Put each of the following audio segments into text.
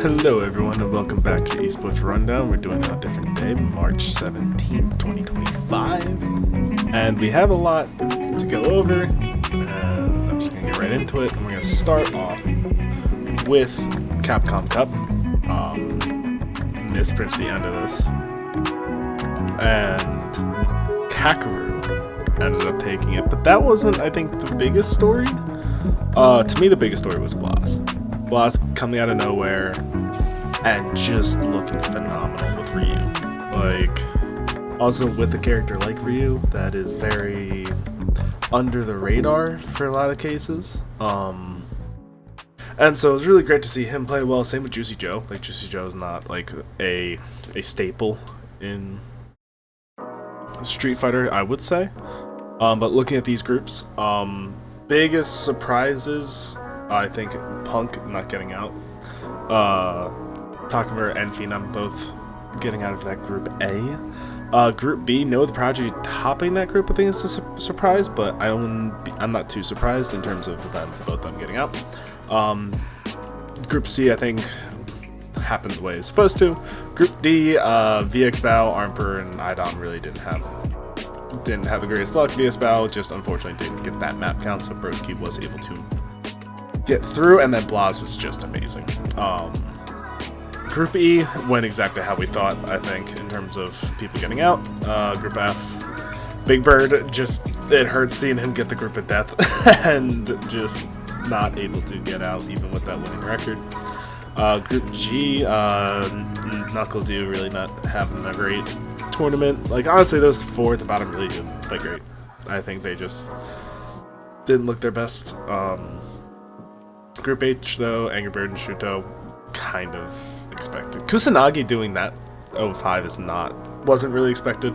Hello everyone and welcome back to Esports Rundown. We're doing it on a different day, March 17th, 2025. And we have a lot to go over. And I'm just going to get right into it. And we're going to start off with Capcom Cup. Mispronounced the end of this. And Kakaru ended up taking it. But that wasn't, I think, the biggest story. To me, the biggest story was Blas. Blas coming out of nowhere and just looking phenomenal with Ryu. Like, also with a character like Ryu that is very under the radar for a lot of cases. And so it was really great to see him play well. Same with Juicy Joe. Like, Juicy Joe is not like a staple in Street Fighter, I would say. But looking at these groups, biggest surprises, I think Punk not getting out. Takamura and Phenom both getting out of that Group A. Group B, Noah the Prodigy topping that group, I think is a surprise, but I'm not too surprised in terms of both of them getting out. Group C, I think, happened the way it's supposed to. Group D, VX Bao, Armper, and Idom really didn't have the greatest luck. VX Bao just unfortunately didn't get that map count, so Broski was able to get through, and then Blas was just amazing. Group E went exactly how we thought, I think, in terms of people getting out. Group F, Big Bird, it hurts seeing him get the group of death and just not able to get out even with that winning record. Group G, Knuckle Do really not having a great tournament. Like, honestly, those four at the bottom really didn't play great. I think they just didn't look their best. Group H, though, Angry Bird and Shuto, kind of expected. Kusanagi doing that 0-5 wasn't really expected.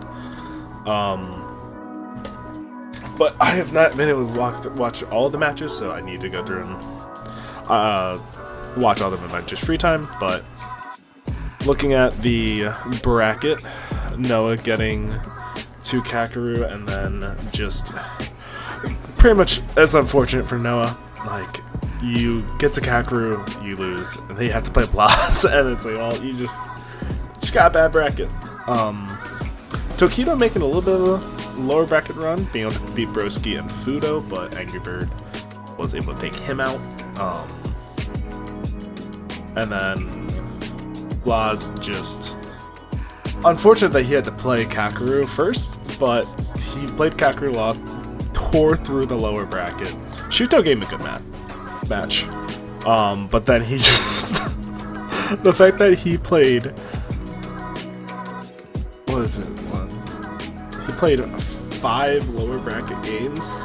But I have not been able to watch all of the matches, so I need to go through and watch all of them in my just free time. But looking at the bracket, Noah getting to Kakaru, and then just pretty much, it's unfortunate for Noah. Like, you get to Kakaru, you lose, and then you have to play Blas, and it's like, well, you just got a bad bracket. Tokido making a little bit of a lower bracket run, being able to beat Broski and Fudo, but Angry Bird was able to take him out. And then Blas just unfortunate that he had to play Kakaru first, but he played Kakaru, lost, tore through the lower bracket. Shuto gave him a good match. But then he just the fact that he played, what is it? He played 5 lower bracket games,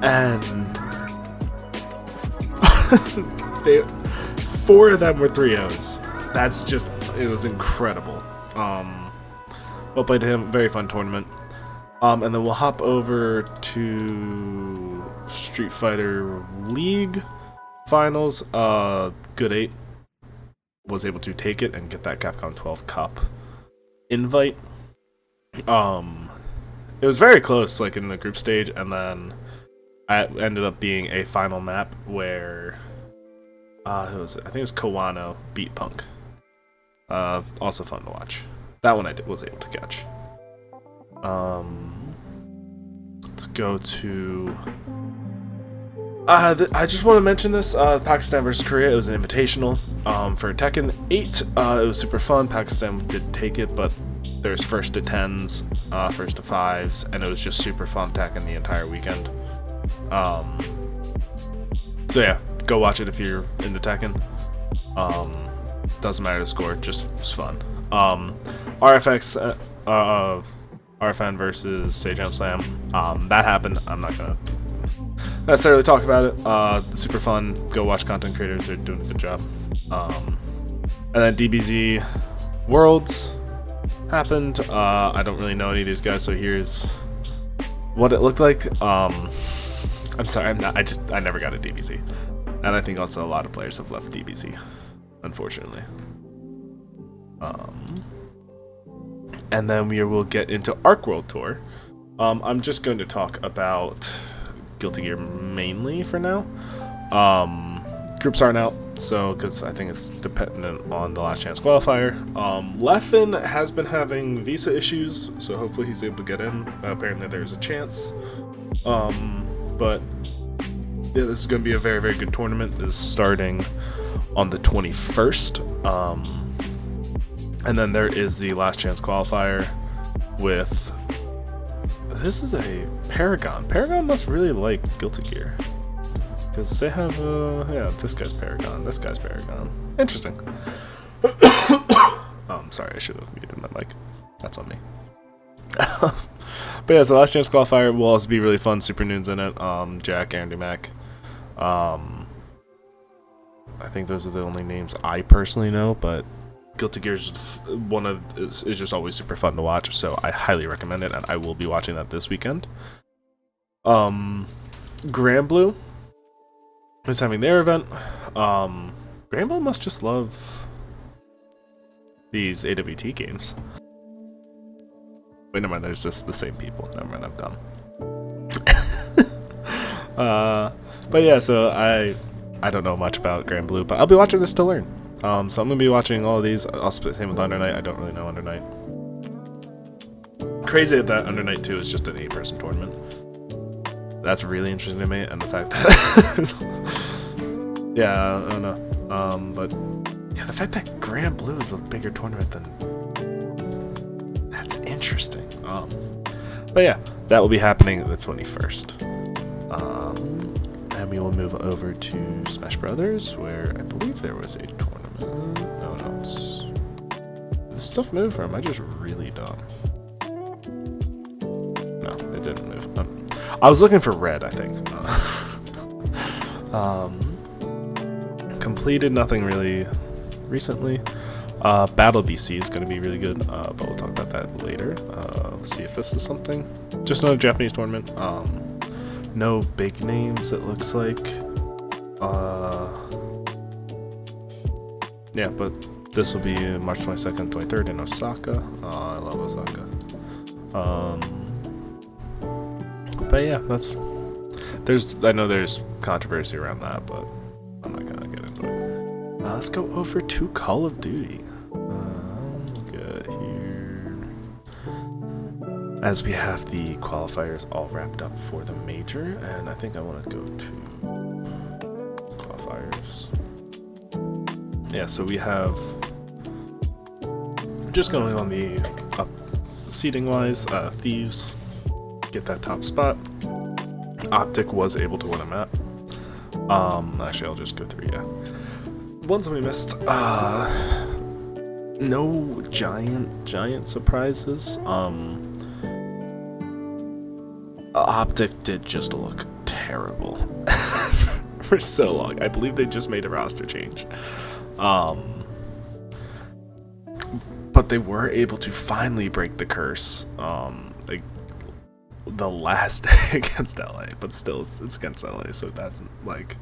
and 4 of them were 3-0s. That's just, it was incredible. Well played to him. Very fun tournament. And then we'll hop over to Street Fighter League finals. Good 8 was able to take it and get that Capcom 12 Cup invite. It was very close, like in the group stage, and then it ended up being a final map where I think it was Kawano beat Punk. Also fun to watch. That one I was able to catch. Let's go to. I just want to mention this. Pakistan versus Korea. It was an invitational. For Tekken 8, it was super fun. Pakistan did take it, but there's first to 10s, first to 5s, and it was just super fun Tekken the entire weekend. So yeah, go watch it if you're into Tekken. Doesn't matter the score, just was fun. RFX, RFN versus Sejam Slam. That happened. I'm not gonna necessarily talk about it. Super fun. Go watch content creators. They're doing a good job. And then DBZ Worlds happened. I don't really know any of these guys, so here's what it looked like. I'm sorry, I never got a DBZ. And I think also a lot of players have left DBZ, unfortunately. And then we will get into Arc World Tour. I'm just going to talk about Guilty Gear mainly for now. Groups aren't out, So, because I think it's dependent on the last chance qualifier. Leffen has been having visa issues, so hopefully he's able to get in. Apparently there's a chance. But yeah, this is going to be a very, very good tournament. This is starting on the 21st. And then there is the last chance qualifier with... This is a Paragon. Paragon must really like Guilty Gear. Because they have, yeah, this guy's Paragon, this guy's Paragon. Interesting. Sorry, I should have muted my mic. That's on me. But yeah, so last chance qualifier will also be really fun. Super Noon's in it. Jack, Andy Mac. I think those are the only names I personally know, but Guilty Gear is just always super fun to watch, so I highly recommend it, and I will be watching that this weekend. Grand Blue is having their event. Grand Blue must just love these AWT games. Wait, never mind, there's just the same people. Never mind, I'm dumb. But yeah, so I don't know much about Grand Blue, but I'll be watching this to learn. So I'm going to be watching all of these. I'll split same with Under Night. I don't really know Under Night. Crazy that Under Night 2 is just an 8-person tournament. That's really interesting to me, and the fact that... yeah, I don't know. But yeah, the fact that Grand Blue is a bigger tournament than... That's interesting. But yeah, that will be happening the 21st. And we will move over to Smash Brothers, where I believe there was a tournament. No, it's... Did this stuff move, or am I just really dumb? No, it didn't move. I was looking for red, I think. Completed nothing really recently. Battle BC is going to be really good, but we'll talk about that later. Let's see if this is something. Just another Japanese tournament. No big names, it looks like. Yeah, but this will be March 22nd, 23rd in Osaka. I love Osaka. But yeah, I know there's controversy around that, but I'm not gonna get into it. Let's go over to Call of Duty. Good here. As we have the qualifiers all wrapped up for the major, and I think I want to go to qualifiers. Yeah, so we have, just going on the up seating wise, Thieves get that top spot. Optic was able to win a map. Actually, I'll just go through, yeah. Ones we missed, no giant surprises. Optic did just look terrible for so long. I believe they just made a roster change. But they were able to finally break the curse. Like the last day against LA, but still it's against LA, so that's like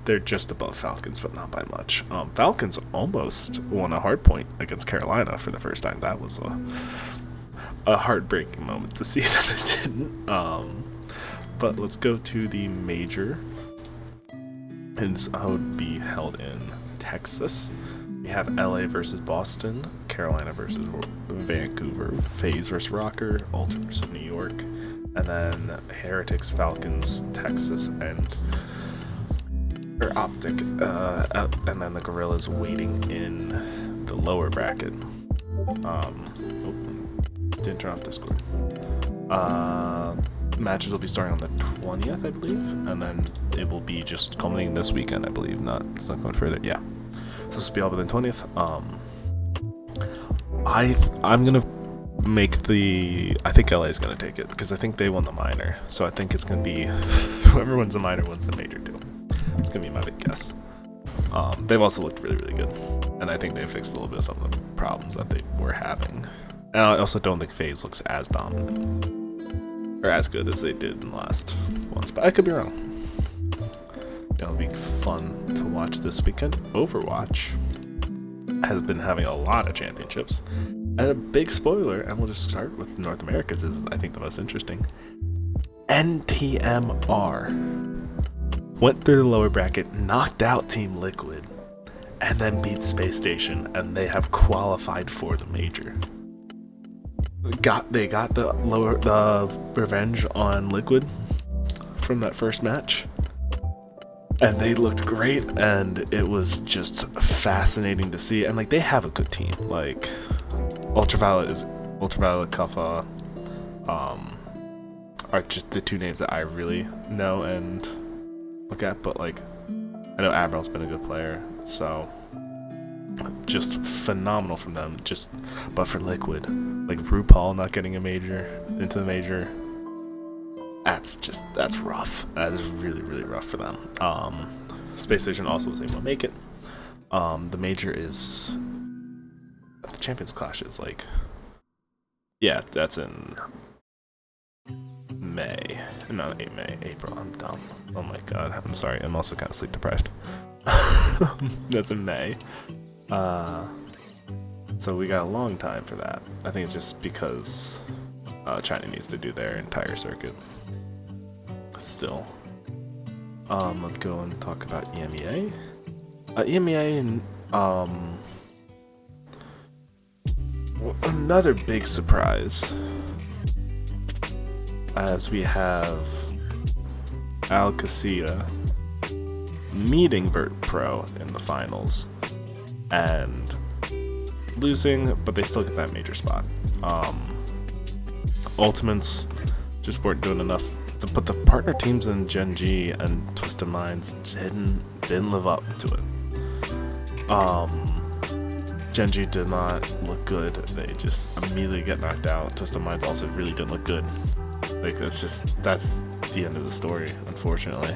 they're just above Falcons, but not by much. Falcons almost won a hard point against Carolina for the first time. That was a heartbreaking moment to see that it didn't. But let's go to the major, and this would be held in Texas. We have LA versus Boston, Carolina versus Vancouver, FaZe versus Rocker, Ultra versus New York, and then Heretics, Falcons, Texas, and Optic, and then the Gorillas waiting in the lower bracket. Didn't turn off Discord. Matches will be starting on the 20th, I believe, and then it will be just culminating this weekend, I believe. It's not going further. Yeah. So this will be all within 20th. I'm gonna make I think LA is gonna take it because I think they won the minor. So I think it's gonna be whoever wins the minor wins the major too. It's gonna be my big guess. They've also looked really, really good, and I think they fixed a little bit of some of the problems that they were having. And I also don't think FaZe looks as dominant or as good as they did in the last ones, but I could be wrong. It'll be fun to watch this weekend. Overwatch has been having a lot of championships, and a big spoiler, and we'll just start with North America's is I think the most interesting. NTMR went through the lower bracket, knocked out Team Liquid, and then beat Space Station, and they have qualified for the major. They got the revenge on Liquid from that first match, and they looked great, and it was just fascinating to see. And like, they have a good team. Like, Ultraviolet, Kuffa, are just the two names that I really know and look at. But like, I know Admiral's been a good player, so just phenomenal from them. But for Liquid, like RuPaul not getting into the major, that's rough. That is really, really rough for them. Space Station also was able to make it. The major is the Champions Clash is like, yeah, that's in May. Not May, April. I'm dumb. Oh my god. I'm sorry. I'm also kind of sleep deprived. That's in May. So we got a long time for that. I think it's just because China needs to do their entire circuit. Still. Let's go and talk about EMEA. EMEA, another big surprise, as we have OWCS meeting Vert Pro in the finals and losing, but they still get that major spot. Ultimates just weren't doing enough, but the partner teams in Gen G and Twisted Minds didn't live up to it. Gen G did not look good. They just immediately get knocked out. Twisted Minds also really didn't look good. Like, that's the end of the story, unfortunately.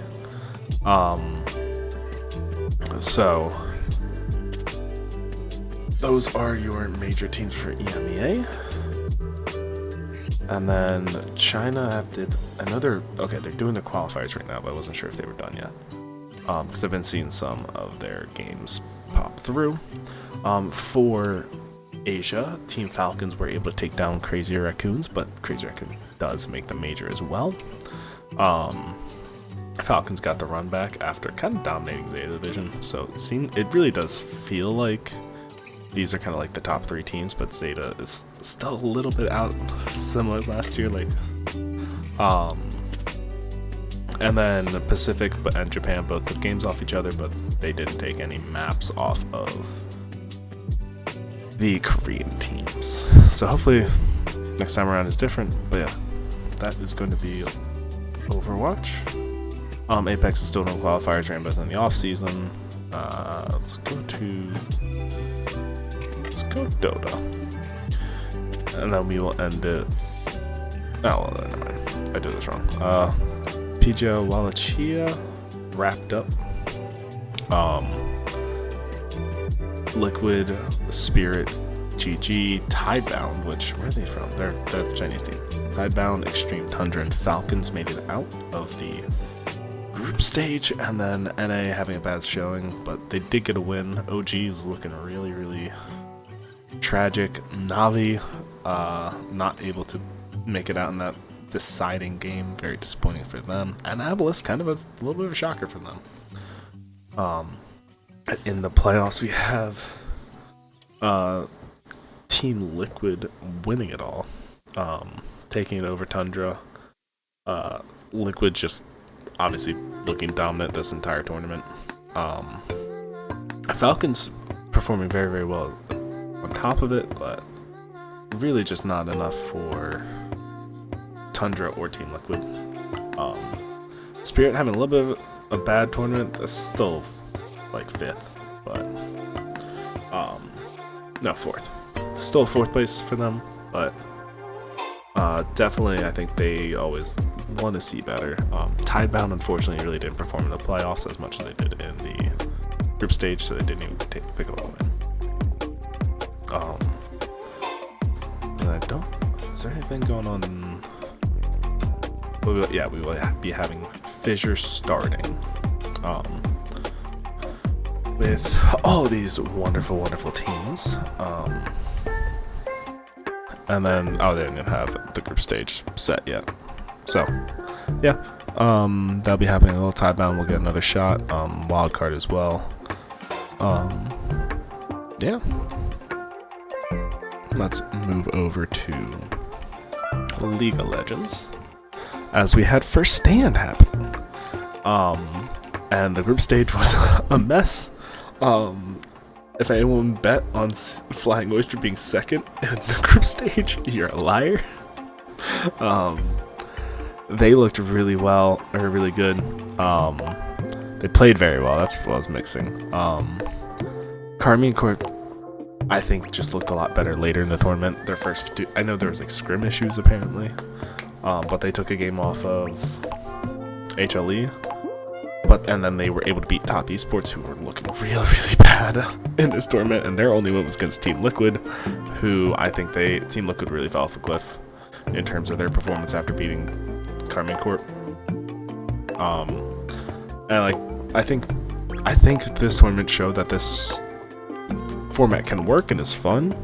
So those are your major teams for EMEA. And then China did another. Okay, they're doing the qualifiers right now, but I wasn't sure if they were done yet. Because I've been seeing some of their games pop through. For Asia, Team Falcons were able to take down Crazy Raccoons, but Crazy Raccoon does make the major as well. Falcons got the run back after kind of dominating Zeta Division, so it really does feel like these are kind of like the top three teams, but Zeta is still a little bit out, similar as last year. Like, and then the Pacific and Japan both took games off each other, but they didn't take any maps off of the Korean teams. So hopefully next time around is different. But yeah, that is going to be Overwatch. Apex is still no qualifiers. Rainbow's in the off season. Let's go Dota, and then we will end it. Oh, well, never mind. I did this wrong. PGL Wallachia wrapped up. Liquid, Spirit, GG, Tidebound, which, where are they from? They're the Chinese team. Tidebound, Extreme Tundra, and Falcons made it out of the group stage, and then NA having a bad showing, but they did get a win. OG is looking really, really tragic. Navi not able to make it out in that deciding game, very disappointing for them. And Abylis, kind of a little bit of a shocker for them. In the playoffs, we have Team Liquid winning it all, taking it over Tundra. Liquid just obviously looking dominant this entire tournament. Falcons performing very, very well on top of it, but really just not enough for Tundra or Team Liquid. Spirit having a little bit of a bad tournament. That's still like 5th, but no, 4th. Still 4th place for them, but definitely I think they always want to see better. Tidebound unfortunately really didn't perform in the playoffs as much as they did in the group stage, so they didn't even pick up a win. And I don't. Is there anything going on? We will be having Fissure starting. With all these wonderful, wonderful teams. And then, they didn't even have the group stage set yet. So, yeah, That'll be happening a little tidebound. We'll get another shot. Wild card as well. Yeah. Let's move over to League of Legends, as we had first stand happen. And the group stage was a mess. If anyone bet on Flying Oyster being second in the group stage, you're a liar. They looked really well, or really good. They played very well. That's what I was mixing. Carmine Corp, I think, just looked a lot better later in the tournament. Their first two, I know there was like scrim issues apparently, but they took a game off of HLE. And then they were able to beat Top Esports, who were looking really bad in this tournament, and their only win was against Team Liquid, who I think Team Liquid really fell off a cliff in terms of their performance after beating Carmine Corp. And I think this tournament showed that this format can work and is fun,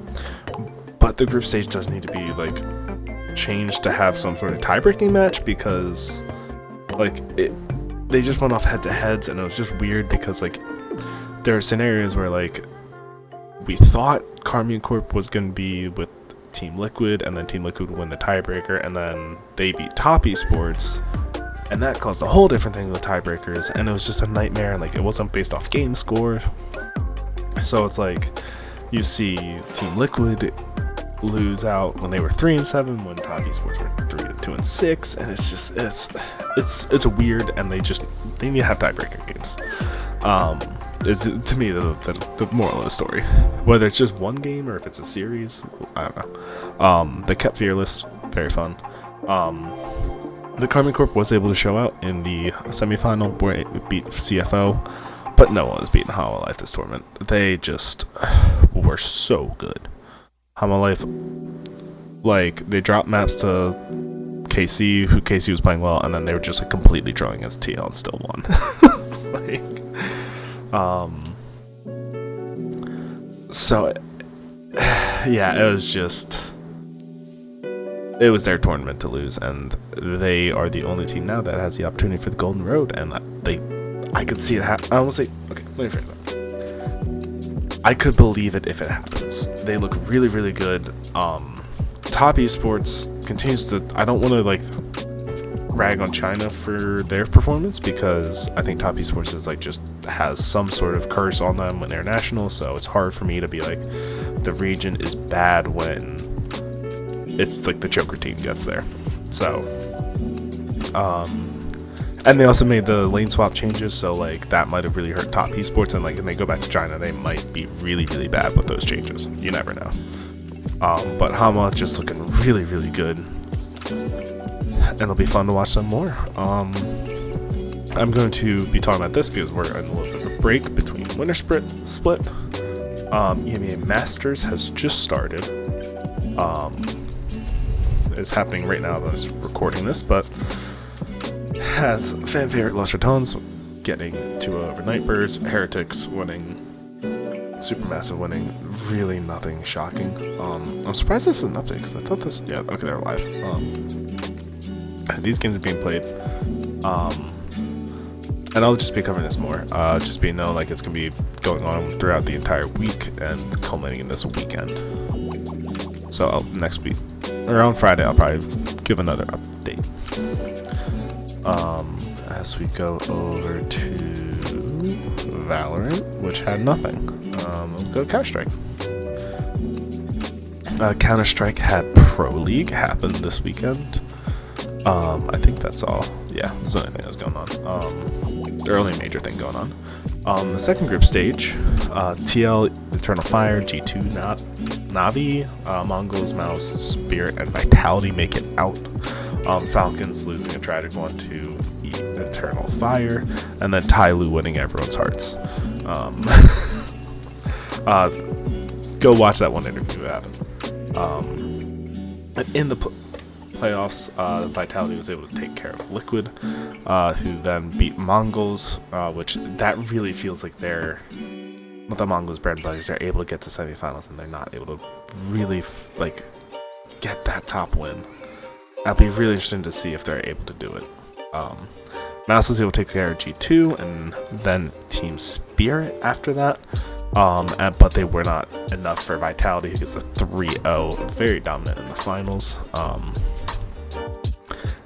but the group stage does need to be like changed to have some sort of tie-breaking match, because like they just went off head-to-heads, and it was just weird because like there are scenarios where like we thought Carmine Corp was going to be with Team Liquid, and then Team Liquid would win the tiebreaker, and then they beat Top Esports, and that caused a whole different thing with tiebreakers, and it was just a nightmare, and like it wasn't based off game score. So it's like you see Team Liquid lose out when they were 3-7, when Top Esports were 3-2-6, and it's just it's weird, and they need to have tiebreaker games. Is to me the moral of the story. Whether it's just one game or if it's a series, I don't know. They kept fearless, very fun. The Carmine Corp was able to show out in the semifinal where it beat CFO, but no one was beating Hololive this tournament. They just were so good. Hololive, like, they dropped maps to KC, who KC was playing well, and then they were just like completely drawing against TL and still won. So yeah, it was their tournament to lose, and they are the only team now that has the opportunity for the Golden Road, and I could see it happen. I almost say, okay, let me phrase that. I could believe it if it happens. They look really good. Top Esports continues to, I don't want to like rag on China for their performance, because I think Top Esports is like just has some sort of curse on them when they're national, so it's hard for me to be like the region is bad when it's like the Joker team gets there. So and they also made the lane swap changes, so like that might have really hurt Top Esports, and like when they go back to China, they might be really bad with those changes. You never know. But Hama just looking really good, and it'll be fun to watch them more. I'm going to be talking about this because we're in a little bit of a break between Winter Split. EMEA Masters has just started. It's happening right now as recording this, but has fan favorite Luster Tones getting to over Nightbirds, Heretics winning, Supermassive winning. Really nothing shocking. I'm surprised this is an update, because I thought this, yeah, okay, they're live. These games are being played, and I'll just be covering this more. Just be known, like, it's gonna be going on throughout the entire week and culminating in this weekend. So next week, or on Friday, I'll probably give another update. As we go over to Valorant, which had nothing. We'll go to Counter-Strike. Counter-Strike had Pro League happen this weekend. I think that's all. Yeah, that's the only thing that's going on. The only major thing going on. The second group stage, TL, Eternal Fire, G2, Navi, Mongols, Mouse, Spirit, and Vitality make it out. Falcons losing a tragic one to Eternal Fire, and then Tyloo winning everyone's hearts. Go watch that one interview happen. In the playoffs, Vitality was able to take care of Liquid, who then beat Mongols, which that really feels like they're, with the Mongols bread and butter, they're able to get to semifinals, and they're not able to really like get that top win. That'll be really interesting to see if they're able to do it. Mouse was able to take care of G2 and then Team Spirit after that. But they were not enough for Vitality, who gets a 3-0, very dominant in the finals.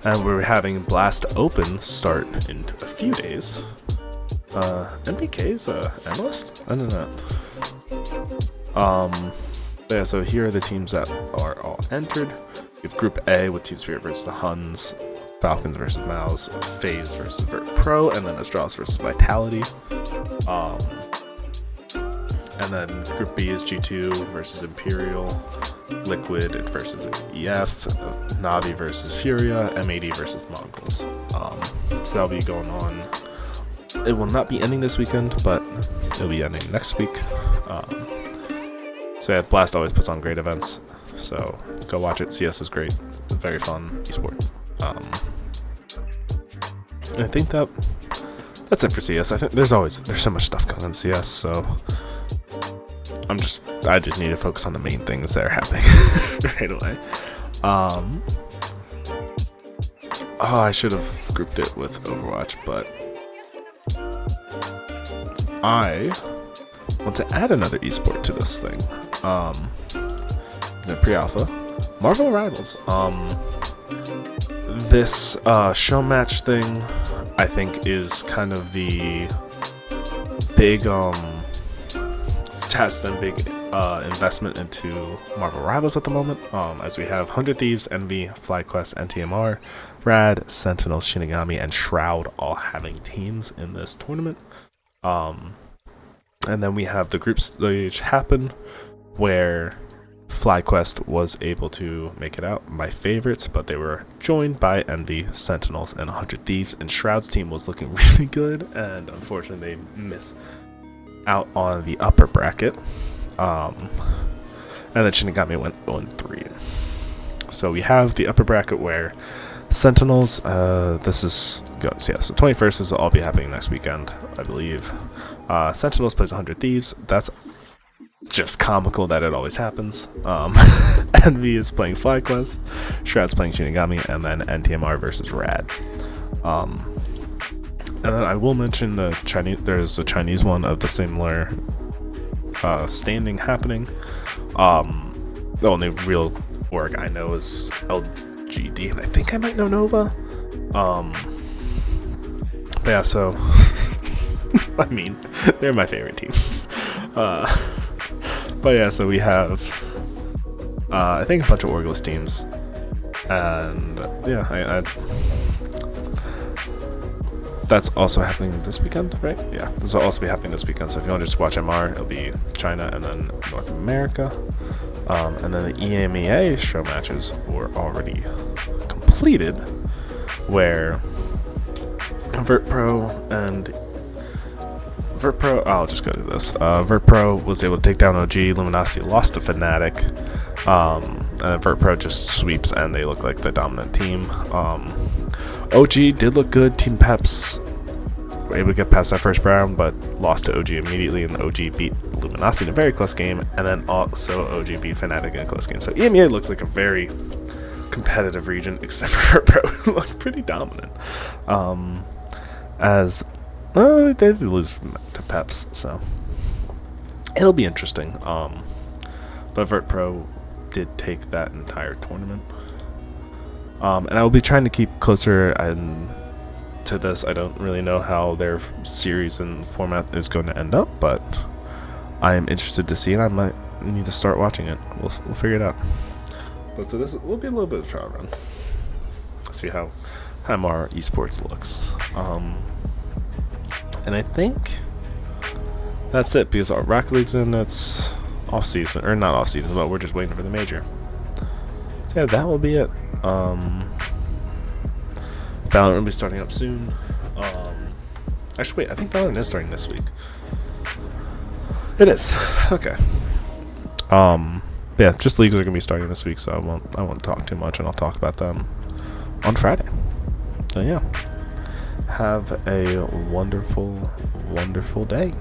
And we're having Blast Open start in a few days. NBK's analyst? I don't know. Yeah, so here are the teams that are all entered. We have Group A with Team Spirit versus the Huns, Falcons versus Mouse, FaZe versus Vert Pro, and then Astralis versus Vitality. And then Group B is G2 versus Imperial, Liquid versus EF, Navi versus Furia, M80 versus Mongols. So that'll be going on. It will not be ending this weekend, but it'll be ending next week. So yeah, Blast always puts on great events, so go watch it. CS is great. It's a very fun esport. I think that's it for CS. I think there's so much stuff going on in CS, so I just need to focus on the main things that are happening right away. I should have grouped it with Overwatch, but I want to add another esport to this thing. The pre-alpha, Marvel Rivals. This show match thing, I think, is kind of the big test and big investment into Marvel Rivals at the moment, as we have 100 Thieves, Envy, FlyQuest, NTMR, Rad, Sentinel, Shinigami, and Shroud all having teams in this tournament. And then we have the group stage happen, where FlyQuest was able to make it out, my favorites, but they were joined by Envy, Sentinels, and 100 Thieves, and Shroud's team was looking really good, and unfortunately they miss out on the upper bracket. And then Shinigami went 0-3. So we have the upper bracket where Sentinels, so 21st is all be happening next weekend, I believe. Sentinels plays 100 Thieves. That's just comical that it always happens. Envy is playing FlyQuest, Shroud's playing Shinigami, and then NTMR versus Rad. And then I will mention there's a Chinese one of the similar standing happening. The only real org I know is LGD, and I think I might know Nova. But yeah, so I mean, they're my favorite team. But yeah, so we have I think a bunch of orgless teams, and yeah, that's also happening this weekend, right? Yeah, this will also be happening this weekend. So if you want to just watch MR, it'll be China and then North America. And then the EMEA show matches were already completed, where Vert Pro, I'll just go to this. Vert Pro was able to take down OG, Luminosity lost to Fnatic, and Vert Pro just sweeps, and they look like the dominant team. OG did look good. Team Peps were able to get past that first round, but lost to OG immediately, and OG beat Luminosity in a very close game, and then also OG beat Fnatic in a close game. So EMEA looks like a very competitive region, except for Vert Pro, who looked pretty dominant. They did lose to Peps, so it'll be interesting. But Vert Pro did take that entire tournament. And I will be trying to keep closer to this. I don't really know how their series and format is going to end up, but I am interested to see it. I might need to start watching it. We'll figure it out. But so this will be a little bit of a trial run. See how MR Esports looks. And I think that's it, because our Rocket League's in its off season, or not off season, but we're just waiting for the major. So yeah, that will be it. Valorant will be starting up soon. Actually, wait, I think Valorant is starting this week. It is. Okay. Yeah, just leagues are gonna be starting this week, so I won't talk too much, and I'll talk about them on Friday. So yeah, have a wonderful, wonderful day.